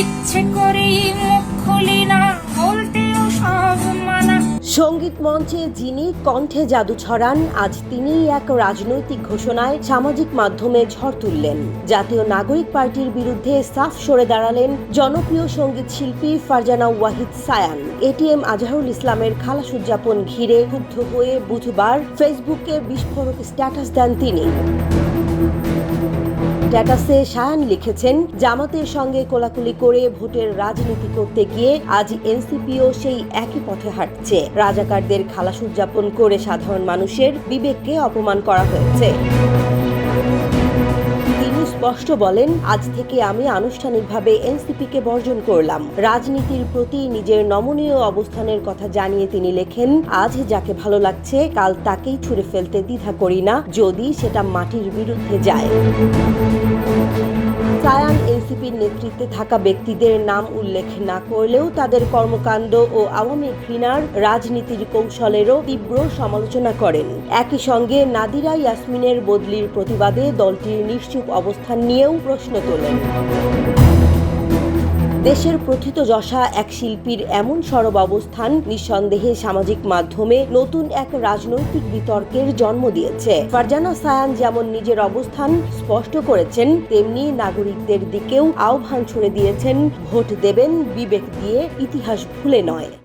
ইচ্ছে করেই মুখ খুলি না, বলতেও সব মানা। সঙ্গীত মঞ্চে যিনি কণ্ঠে জাদু ছড়ান, আজ তিনিই এক রাজনৈতিক ঘোষণায় সামাজিক মাধ্যমে ঝড় তুললেন। জাতীয় নাগরিক পার্টির বিরুদ্ধে সাফ সরে দাঁড়ালেন জনপ্রিয় সঙ্গীত শিল্পী ফারজানা ওয়াহিদ সায়ান। এটিএম আজহারুল ইসলামের খালাস উদযাপন ঘিরে ক্ষুব্ধ হয়ে বুধবার ফেসবুকে বিস্ফোরক স্ট্যাটাস দেন তিনি। স্ট্যাটাসে সায়ান লিখেছেন, জামাতের সঙ্গে কোলাকুলি করে ভোটের রাজনীতি করতে গিয়ে আজ এনসিপিও সেই একই পথে হাঁটছে। রাজাকারদের খালাস উদযাপন করে সাধারণ মানুষের বিবেককে অপমান করা হয়েছে। তিনি স্পষ্ট বলেন, আজ থেকে আমি আনুষ্ঠানিকভাবে এনসিপিকে বর্জন করলাম। রাজনীতির প্রতি নিজের নমনীয় অবস্থানের কথা জানিয়ে তিনি লেখেন, আজ যাকে ভালো লাগছে কাল তাকেই ছুঁড়ে ফেলতে দ্বিধা করি না, যদি সেটা মাটির বিরুদ্ধে যায়। সায়ান এনসিপির নেতৃত্বে থাকা ব্যক্তিদের নাম উল্লেখ না করলেও তাদের কর্মকাণ্ড ও আওয়ামী ঘৃণার রাজনীতির কৌশলেরও তীব্র সমালোচনা করেন। একই সঙ্গে নাদিরা ইয়াসমিনের বদলির প্রতিবাদে দলটির নিশ্চুপ অবস্থান নিয়েও প্রশ্ন তোলেন। দেশের প্রথিতযশা এক শিল্পীর এমন সরব অবস্থান নিঃসন্দেহে সামাজিক মাধ্যমে নতুন এক রাজনৈতিক বিতর্কের জন্ম দিয়েছে। ফারজানা সায়ান যেমন নিজের অবস্থান স্পষ্ট করেছেন, তেমনি নাগরিকদের দিকেও আহ্বান ছুড়ে দিয়েছেন, ভোট দেবেন বিবেক দিয়ে, ইতিহাস ভুলে নয়।